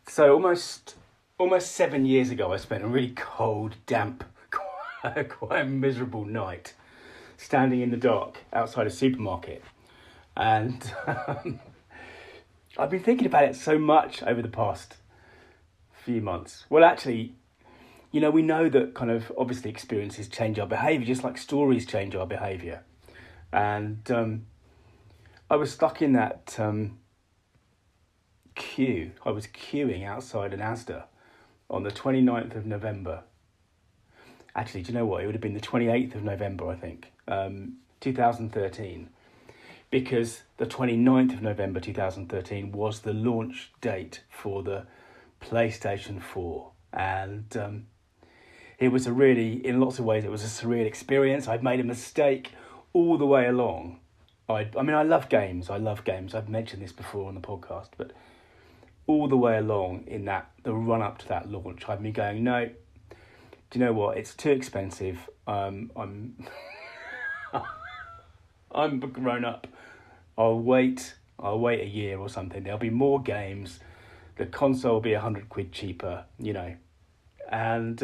So almost 7 years ago, I spent a really cold, damp, quite miserable night standing in the dark outside a supermarket. And I've been thinking about it so much over the past few months. Well, actually, we know that kind of obviously experiences change our behaviour, just like stories change our behaviour. And I was stuck in that queue. I was queuing outside an Asda on the 29th of November. Actually, do you know what? It would have been the 28th of November, I think, 2013. Because the 29th of November 2013 was the launch date for the PlayStation 4. And it was in lots of ways, it was a surreal experience. I'd made a mistake all the way along. I love games. I've mentioned this before on the podcast, but all the way along in the run up to that launch, I've been going, no, do you know what? It's too expensive. I'm grown up. I'll wait a year or something. There'll be more games. The console will be £100 cheaper, And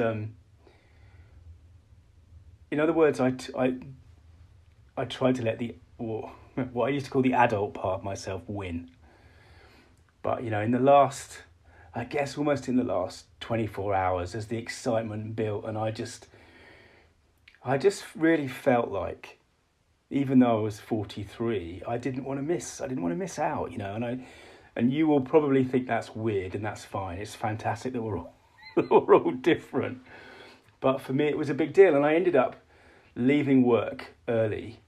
in other words, I tried to let what I used to call the adult part of myself win. But, in the last, I guess almost in the last 24 hours, as the excitement built, and I just really felt like, even though I was 43, I didn't want to miss out, and you will probably think that's weird, and that's fine. It's fantastic that we're all different. But for me, it was a big deal, and I ended up leaving work early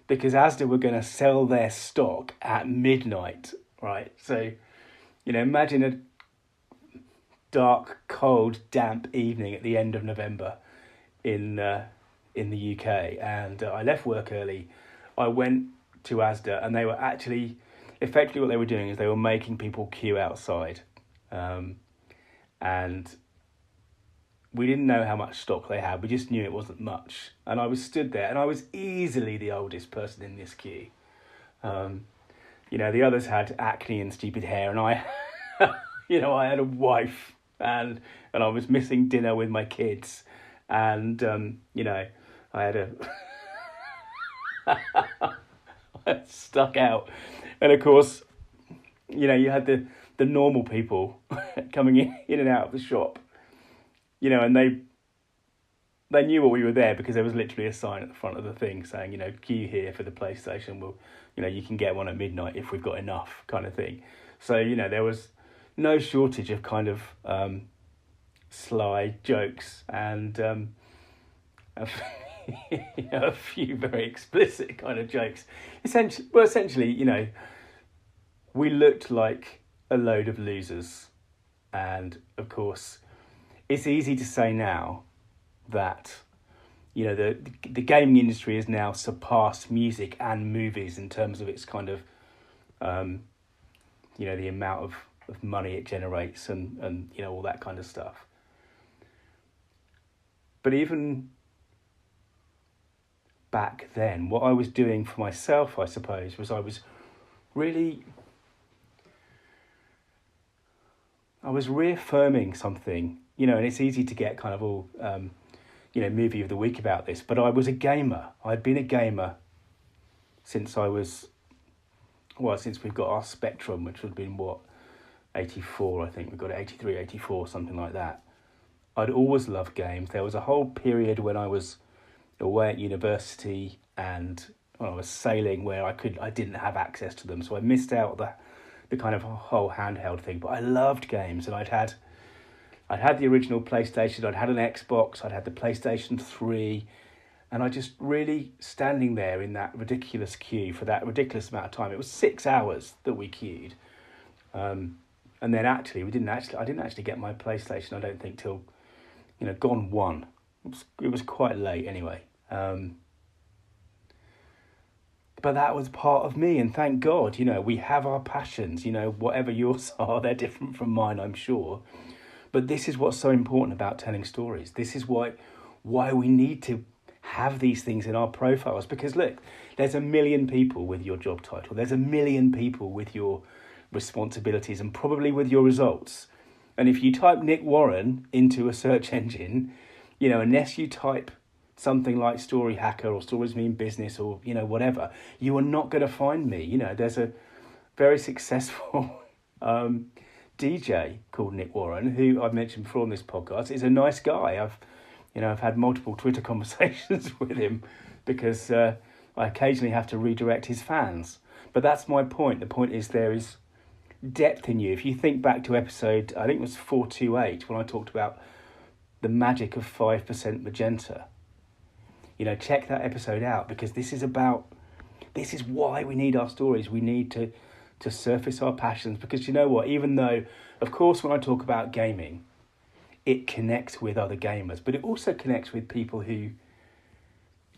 because Asda were going to sell their stock at midnight, right? So, imagine a dark, cold, damp evening at the end of November in the UK, and I left work early. I went to Asda, and they were actually, effectively what they were doing is they were making people queue outside, and we didn't know how much stock they had. We just knew it wasn't much. And I was stood there, and I was easily the oldest person in this queue. The others had acne and stupid hair, and I, I had a wife, and I was missing dinner with my kids, and I had I stuck out, and of course, you had the normal people coming in and out of the shop, and they knew what we were there because there was literally a sign at the front of the thing saying, queue here for the PlayStation. Well, you can get one at midnight if we've got enough, kind of thing. So, there was no shortage of kind of sly jokes and a few very explicit kind of jokes. Essentially, we looked like a load of losers. And, of course, it's easy to say now that the gaming industry has now surpassed music and movies in terms of its kind of the amount of money it generates and all that kind of stuff. But even back then, what I was doing for myself, I suppose, was I was reaffirming something, and it's easy to get kind of all movie of the week about this, but I was a gamer. I'd been a gamer since we've got our Spectrum, which would have been 84, I think. We got it 83, 84, something like that. I'd always loved games. There was a whole period when I was away at university and when I was sailing where I didn't have access to them, so I missed out the kind of whole handheld thing. But I loved games, and I'd had the original PlayStation, I'd had an Xbox, I'd had the PlayStation 3, and I just really standing there in that ridiculous queue for that ridiculous amount of time. It was 6 hours that we queued. And then I didn't actually get my PlayStation, I don't think, till, gone one. It was quite late anyway. But that was part of me, and thank God, we have our passions, whatever yours are, they're different from mine, I'm sure. But this is what's so important about telling stories. This is why we need to have these things in our profiles. Because look, there's 1 million people with your job title. There's 1 million people with your responsibilities and probably with your results. And if you type Nick Warren into a search engine, unless you type something like Story Hacker or Stories Mean Business or, whatever, you are not going to find me. There's a very successful DJ called Nick Warren, who I've mentioned before on this podcast, is a nice guy. I've had multiple Twitter conversations with him because I occasionally have to redirect his fans. But that's my point. The point is there is depth in you. If you think back to episode, I think it was 428, when I talked about the magic of 5% magenta. Check that episode out, because this is why we need our stories. We need to surface our passions, because you know what, even though, of course, when I talk about gaming, it connects with other gamers, but it also connects with people who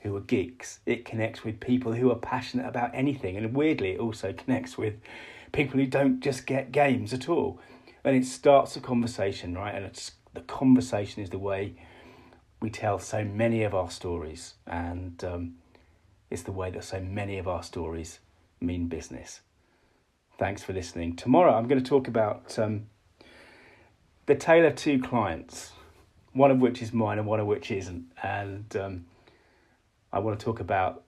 are geeks. It connects with people who are passionate about anything, and weirdly, it also connects with people who don't just get games at all. And it starts a conversation, right? And the conversation is the way we tell so many of our stories, and it's the way that so many of our stories mean business. Thanks for listening. Tomorrow I'm going to talk about the tale of two clients, one of which is mine and one of which isn't. And I want to talk about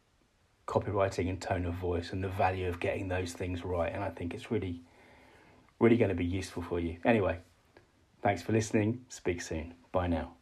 copywriting and tone of voice and the value of getting those things right. And I think it's really, really going to be useful for you. Anyway, thanks for listening. Speak soon. Bye now.